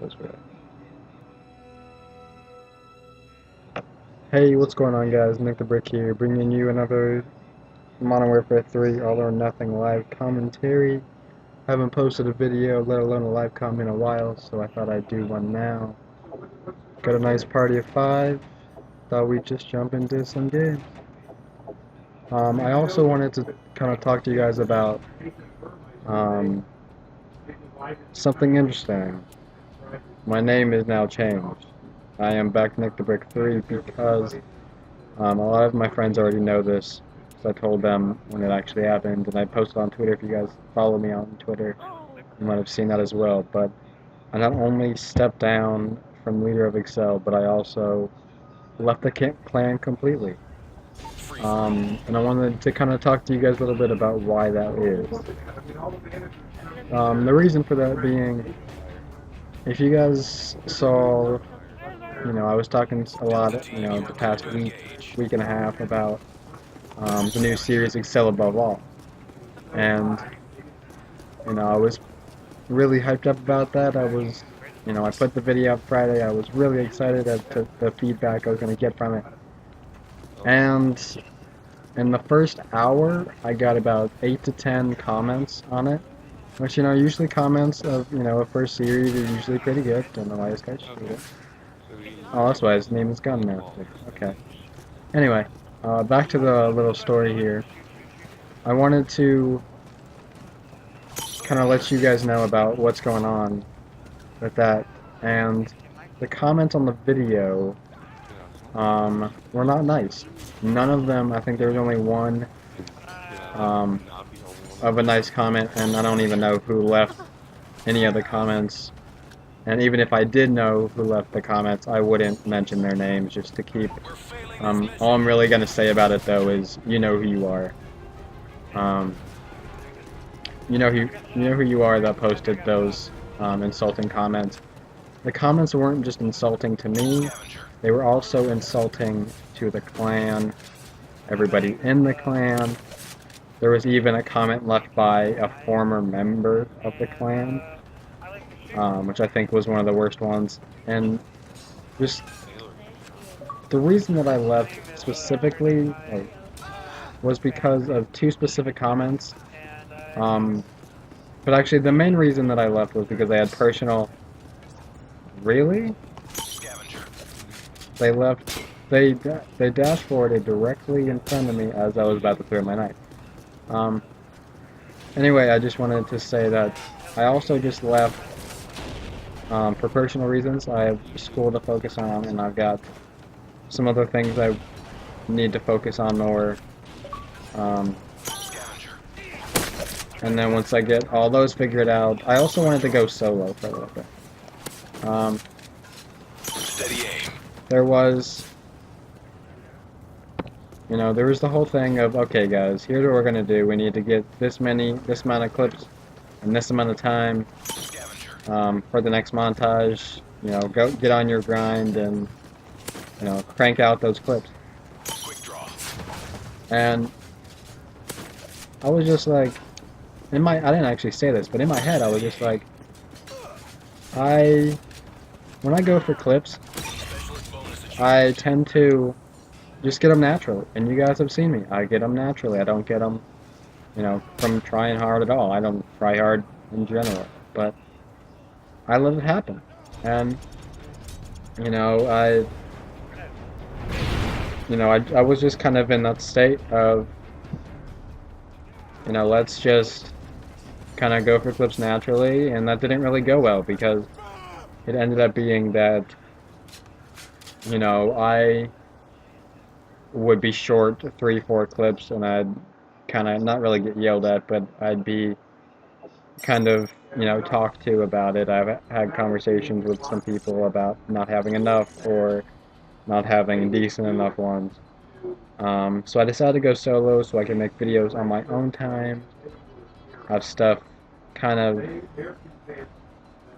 those were. Hey, what's going on, guys? Nick the Brick here, bringing you another Modern Warfare 3 All or Nothing live commentary. Haven't posted a video, let alone a live comment, in a while, so I thought I'd do one now. Got a nice party of 5. Thought we'd just jump into some games. I also wanted to kind of talk to you guys about something interesting. My name is now changed. I am back Nick the Brick 3 because a lot of my friends already know this. So I told them when it actually happened, and I posted on Twitter. If you guys follow me on Twitter, you might have seen that as well. But I not only stepped down from leader of Excel, but I also left the clan completely. And I wanted to kind of talk to you guys a little bit about why that is. The reason for that being, if you guys saw, I was talking a lot, the past week and a half about the new series Excel Above All. And, I was really hyped up about that. I was, I put the video up Friday. I was really excited at the feedback I was going to get from it. And in the first hour, I got about 8 to 10 comments on it. Which, usually comments of, a first series are usually pretty good. Don't know why this guy shoot it. Oh, that's why his name is Gun now. Okay. Anyway, back to the little story here. I wanted to kind of let you guys know about what's going on with that. And the comments on the video were not nice. None of them, I think there was only one of a nice comment, and I don't even know who left any of the comments. And even if I did know who left the comments, I wouldn't mention their names just to keep. All I'm really gonna say about it though is, you know who you are. You know who you are that posted those insulting comments. The comments weren't just insulting to me; they were also insulting to the clan, everybody in the clan. There was even a comment left by a former member of the clan, which I think was one of the worst ones. And just the reason that I left specifically was because of 2 specific comments. But actually, the main reason that I left was because they had personal. Really? They left. They dashboarded directly in front of me as I was about to throw my knife. Anyway, I just wanted to say that I also just left for personal reasons. I have school to focus on, and I've got some other things I need to focus on more. And then once I get all those figured out, I also wanted to go solo for a little bit. There was, there was the whole thing of, okay guys, here's what we're gonna do. We need to get this amount of clips in this amount of time for the next montage. Go get on your grind and crank out those clips. And I was just like, I didn't actually say this, but in my head I was just like, when I go for clips, I tend to just get them naturally, and you guys have seen me. I get them naturally. I don't get them, from trying hard at all. I don't try hard in general, but I let it happen. And I was just kind of in that state of, let's just kind of go for clips naturally, and that didn't really go well because it ended up being that, I would be short 3-4 clips, and I'd kind of not really get yelled at, but I'd be kind of, talked to about it. I've had conversations with some people about not having enough or not having decent enough ones. So I decided to go solo so I can make videos on my own time, have stuff kind of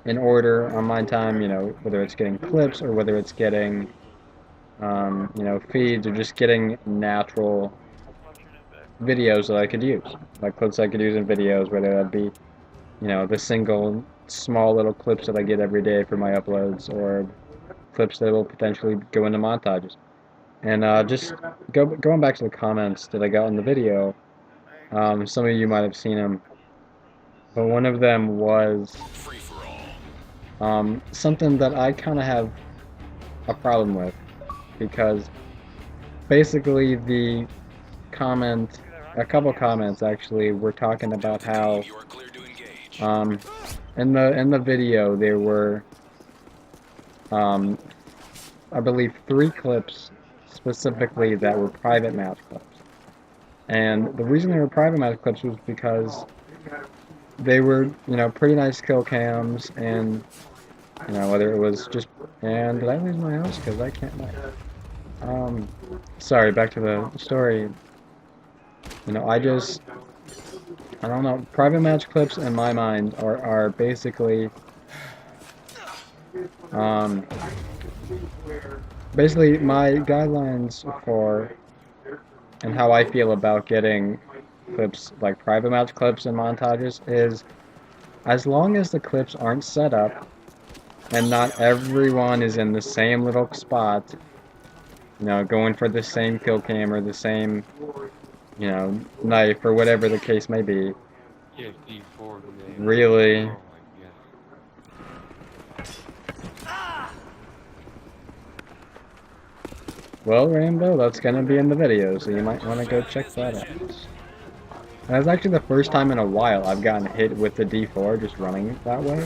in order on my time, whether it's getting clips or whether it's getting, feeds or just getting natural videos that I could use, like clips I could use in videos, whether that be, the single small little clips that I get every day for my uploads, or clips that will potentially go into montages. And just going back to the comments that I got in the video, some of you might have seen them, but one of them was something that I kind of have a problem with, because basically a couple comments actually were talking about how um, in the video there were I believe 3 clips specifically that were private match clips. And the reason they were private match clips was because they were, pretty nice kill cams, and, whether it was just, and did I lose my house? Because I can't, sorry, back to the story. I don't know, private match clips in my mind are basically, basically my guidelines for and how I feel about getting clips, like private match clips and montages, is as long as the clips aren't set up and not everyone is in the same little spot, going for the same kill cam or the same, knife or whatever the case may be. Really? Well, Rainbow, that's gonna be in the video, so you might want to go check that out. That's actually the first time in a while I've gotten hit with the D4 just running that way.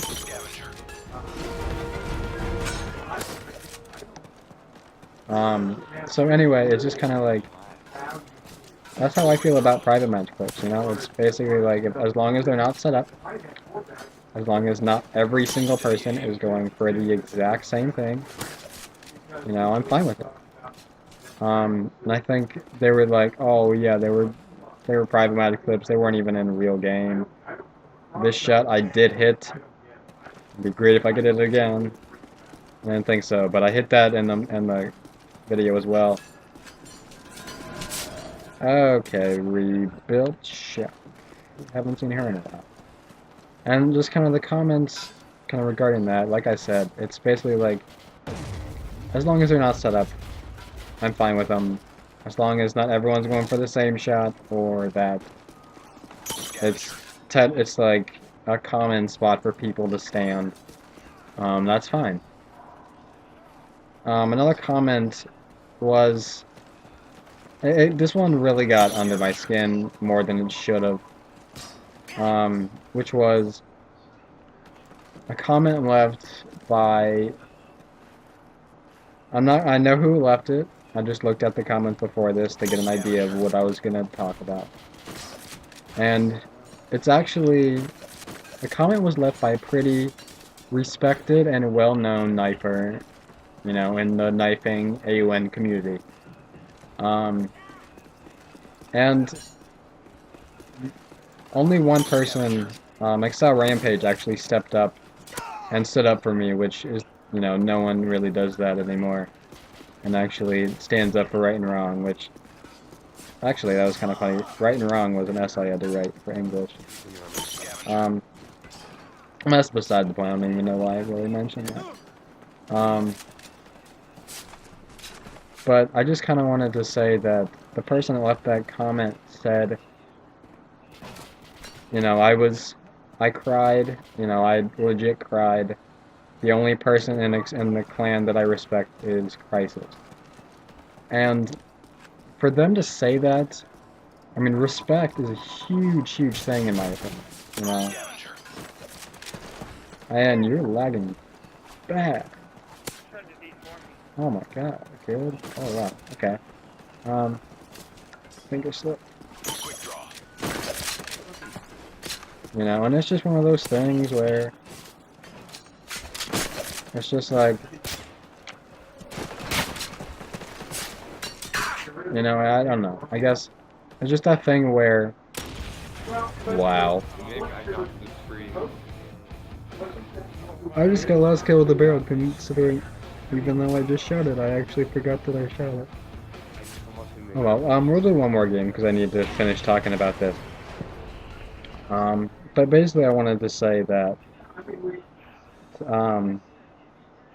So anyway, it's just kind of like, that's how I feel about private match clips, It's basically like, as long as they're not set up, as long as not every single person is going for the exact same thing, I'm fine with it. And I think they were like, oh yeah, they were private match clips, they weren't even in a real game. This shot I did hit. It'd be great if I could hit it again. I didn't think so, but I hit that in the video as well. Okay, rebuild ship. Haven't seen her in a while. And just kind of the comments kind of regarding that, like I said, it's basically like, as long as they're not set up, I'm fine with them. As long as not everyone's going for the same shot, or that it's like a common spot for people to stand, that's fine. Another comment was, this one really got under my skin more than it should have, which was a comment left by, I know who left it. I just looked at the comments before this to get an idea of what I was going to talk about. And it's actually, the comment was left by a pretty respected and well-known knifer, in the knifing AUN community. And only one person, Excel Rampage, actually stepped up and stood up for me, which is, no one really does that anymore. And actually stands up for right and wrong, which, actually, that was kind of funny. Right and wrong was an essay I had to write for English. That's beside the point. I don't even know why I really mentioned that. But I just kind of wanted to say that the person that left that comment said, I cried, I legit cried. The only person in the clan that I respect is Crisis. And for them to say that, I mean, respect is a huge, huge thing in my opinion, And you're lagging bad. Oh my god, good. Oh wow, okay. Finger slip. And it's just one of those things where it's just like, I don't know. I guess it's just that thing where, wow. I just got last kill with the barrel, considering, even though I just shot it, I actually forgot that I shot it. Oh well, we'll do one more game, because I need to finish talking about this. But basically I wanted to say that Um,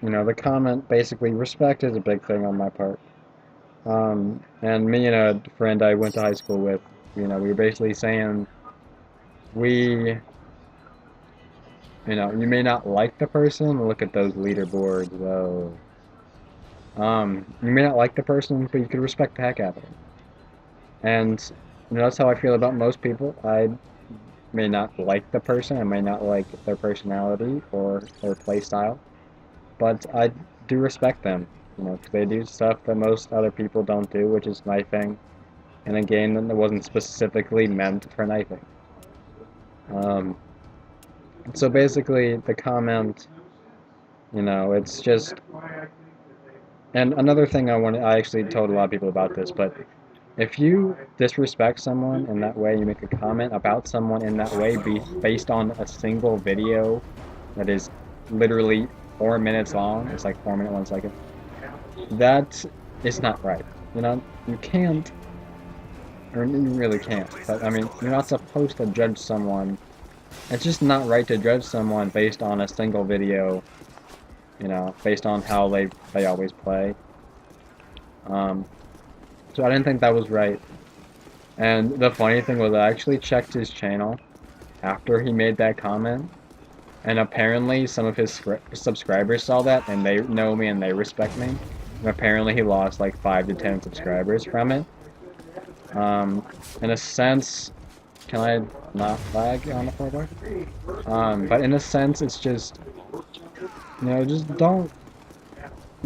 the comment basically, respect is a big thing on my part. And me and a friend I went to high school with, we were basically saying we, you may not like the person. Look at those leaderboards, though. You may not like the person, but you could respect the heck out of them. And that's how I feel about most people. I may not like the person, I may not like their personality or their play style, but I do respect them, because they do stuff that most other people don't do, which is knifing in a game that wasn't specifically meant for knifing. Um, so basically, the comment, it's just. And another thing I actually told a lot of people about this, but if you disrespect someone in that way, you make a comment about someone in that way based on a single video that is literally 4 minutes long, it's like 4 minutes, 1 second, that is not right. You can't, or you really can't, but I mean, you're not supposed to judge someone. It's just not right to judge someone based on a single video, based on how they always play. So I didn't think that was right. And the funny thing was I actually checked his channel after he made that comment, and apparently some of his subscribers saw that, and they know me and they respect me. And apparently he lost like 5 to 10 subscribers from it. In a sense, can I not lag on the floor? But in a sense, it's just, just don't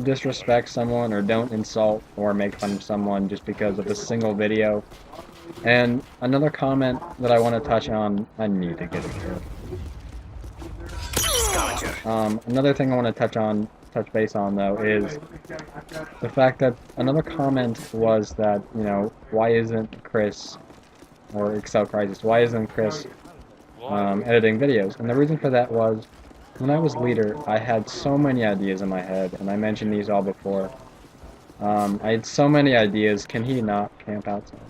disrespect someone or don't insult or make fun of someone just because of a single video. And another comment that I want to touch on, I need to get it here. Another thing I want to touch base on though, is the fact that another comment was that, why isn't Chris, or Excel Crisis, why isn't Chris editing videos? And the reason for that was, when I was leader, I had so many ideas in my head, and I mentioned these all before. I had so many ideas. Can he not camp outside?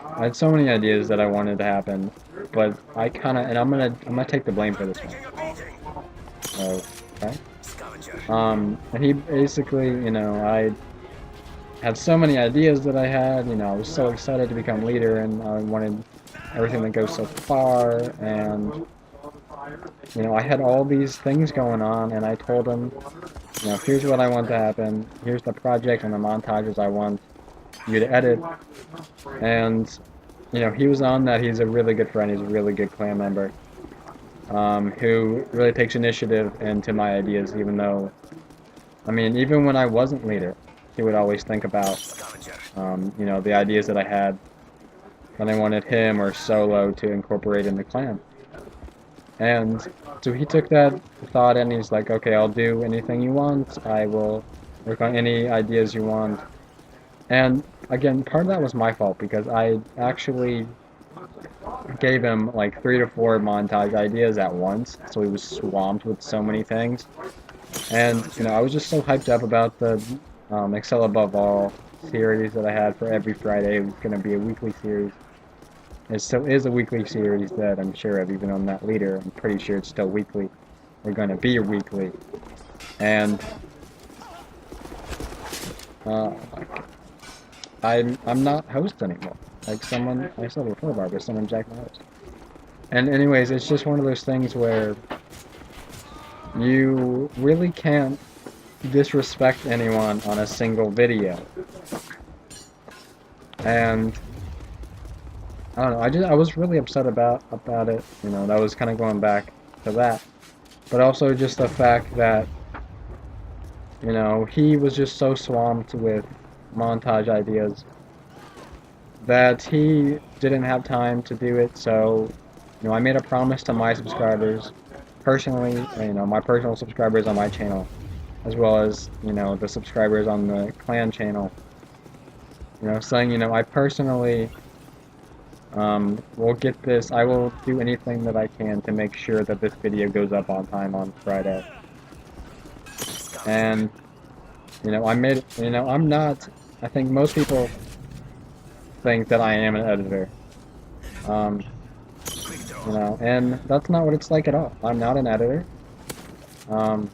I had so many ideas that I wanted to happen, but I kind of, and I'm gonna take the blame for this one. Okay. And he basically, I had so many ideas that I had. I was so excited to become leader, and I wanted everything to go so far, and I had all these things going on, and I told him, here's what I want to happen, here's the project and the montages I want you to edit, and, he was on that. He's a really good friend, he's a really good clan member, who really takes initiative into my ideas, even though, even when I wasn't leader, he would always think about, the ideas that I had, and I wanted him or Solo to incorporate in the clan. And so he took that thought and he's like, okay, I'll do anything you want. I will work on any ideas you want. And again, part of that was my fault because I actually gave him like 3 to 4 montage ideas at once. So he was swamped with so many things. And, I was just so hyped up about the Excel Above All series that I had for every Friday. It was going to be a weekly series. It still is a weekly series that I'm sure of, even on that leader. I'm pretty sure it's still weekly. We're going to be weekly. And I'm not host anymore. Like I said before, Barbara, someone jacked my host. And anyways, it's just one of those things where you really can't disrespect anyone on a single video. And I don't know, I was really upset about it, that was kind of going back to that. But also just the fact that, he was just so swamped with montage ideas that he didn't have time to do it, so, I made a promise to my subscribers, personally, my personal subscribers on my channel, as well as, the subscribers on the clan channel, saying, I personally we'll get this. I will do anything that I can to make sure that this video goes up on time on Friday. And, I'm not, I think most people think that I am an editor. And that's not what it's like at all. I'm not an editor. Um,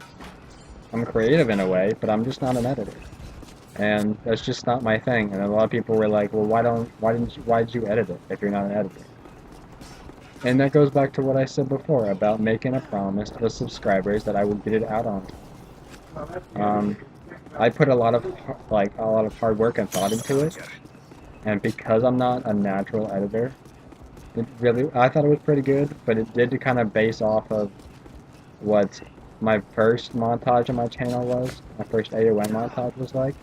I'm creative in a way, but I'm just not an editor. And that's just not my thing. And a lot of people were like, well, why did you edit it if you're not an editor? And that goes back to what I said before about making a promise to the subscribers that I would get it out on time. I put a lot of hard work and thought into it, and because I'm not a natural editor, I thought it was pretty good, but it did kind of base off of what my first montage on my channel was, my first AOM montage was like.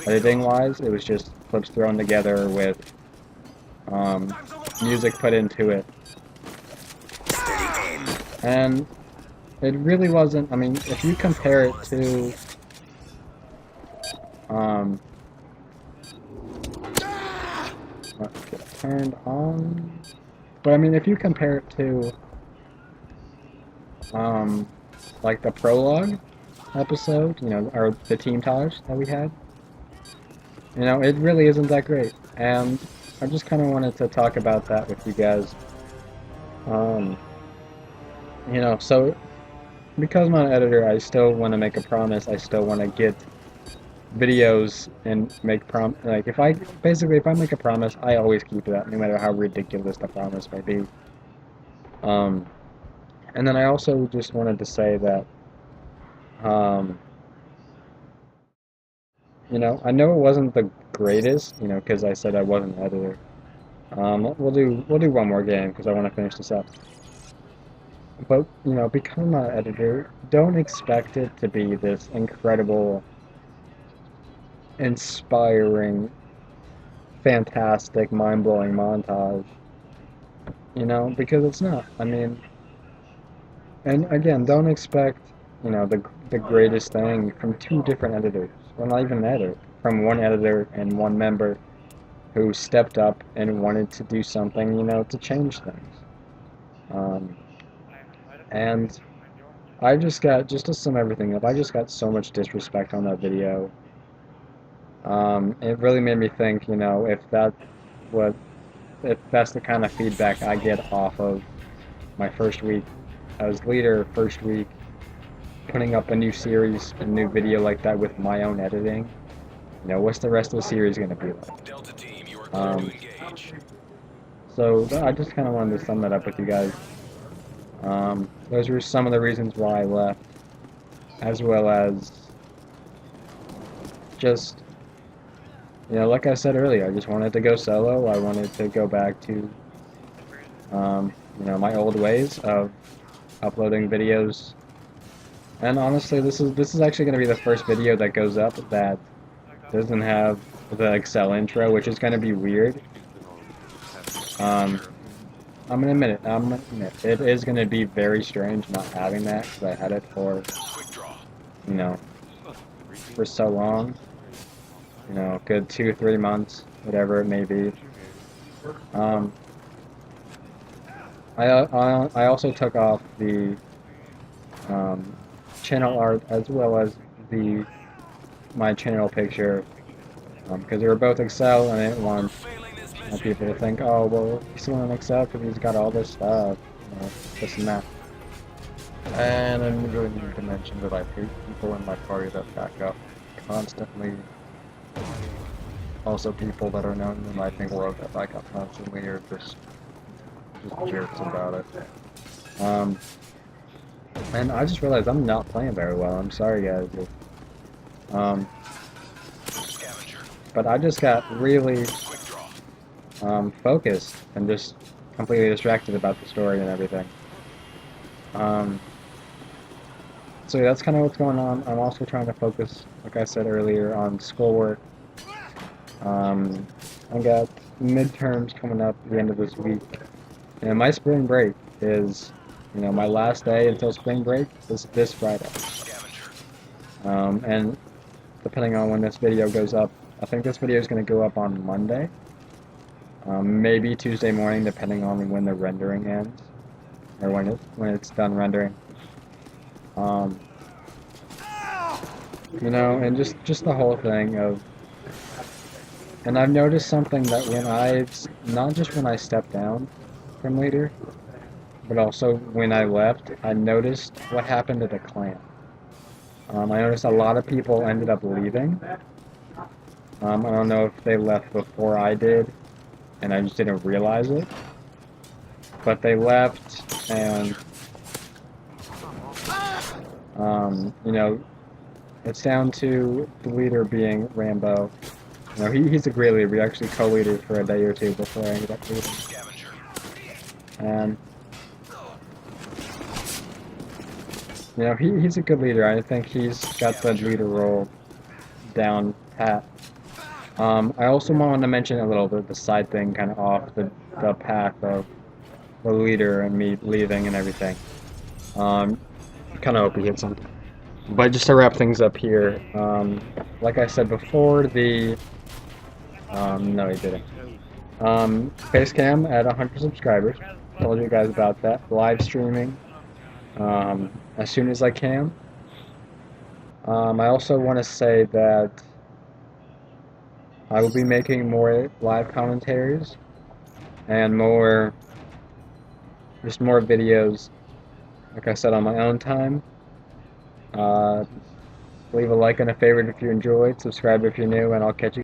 Editing-wise, it was just clips thrown together with music put into it. And it really wasn't, I mean, if you compare it to, let's get turned on, but I mean, if you compare it to, like the prologue episode, you know, or the team talks that we had, you know, it really isn't that great, and I just kind of wanted to talk about that with you guys. You know, so because I'm not an editor, I still want to make a promise. I still want to get videos and make like if I make a promise, I always keep that, no matter how ridiculous the promise may be. And then I also just wanted to say that, you know, I know it wasn't the greatest, you know, because I said I wasn't an editor. We'll do one more game because I want to finish this up. But, you know, because I'm not an editor, don't expect it to be this incredible, inspiring, fantastic, mind-blowing montage. You know, because it's not. I mean, and again, don't expect, you know, the greatest thing from two different editors. Well, not even an editor. From one editor and one member who stepped up and wanted to do something, you know, to change things. And just to sum everything up, I just got so much disrespect on that video. It really made me think, you know, if that's the kind of feedback I get off of my first week as leader, first week, putting up a new series, a new video like that with my own editing, you know, what's the rest of the series going to be like? So I just kind of wanted to sum that up with you guys. Those were some of the reasons why I left, as well as just, you know, like I said earlier, I just wanted to go solo. I wanted to go back to, you know, my old ways of uploading videos. And honestly, this is actually going to be the first video that goes up that doesn't have the Excel intro, which is going to be weird. I'm gonna admit it. It is gonna be very strange not having that, because I had it for, you know, for so long. You know, good 2-3 months, whatever it may be. I also took off the channel art as well as my channel picture, because they were both Excel, and I didn't want people to think, oh, well, he's still on Excel because he's got all this stuff, you know, this and that. And I really need to mention that I hate people in my party that back up constantly. Also, people that are known in my think world that back up constantly are just jerks about it. And I just realized I'm not playing very well. I'm sorry, guys. But I just got really focused and just completely distracted about the story and everything. So yeah, that's kind of what's going on. I'm also trying to focus, like I said earlier, on schoolwork. I've got midterms coming up at the end of this week, and my spring break is, you know, my last day until spring break is this Friday. And depending on when this video goes up, I think this video is going to go up on Monday. Maybe Tuesday morning, depending on when the rendering ends, or when it's done rendering. You know, and just the whole thing of, and I've noticed something that not just when I step down from leader, but also when I left, I noticed what happened to the clan. I noticed a lot of people ended up leaving. I don't know if they left before I did, and I just didn't realize it. But they left, and you know, it's down to the leader being Rambo. You know, he's a great leader. We actually co-leaded for a day or two before I ended up leaving. And you know, he's a good leader. I think he's got the leader role down pat. I also wanted to mention a little bit the side thing, kind of off the path of the leader and me leaving and everything. Kind of hope he hit something. But just to wrap things up here, like I said before, no, he didn't. Facecam at 100 subscribers. Told you guys about that. Live streaming as soon as I can. I also want to say that I will be making more live commentaries and just more videos, like I said, on my own time. Leave a like and a favorite if you enjoyed, subscribe if you're new, and I'll catch you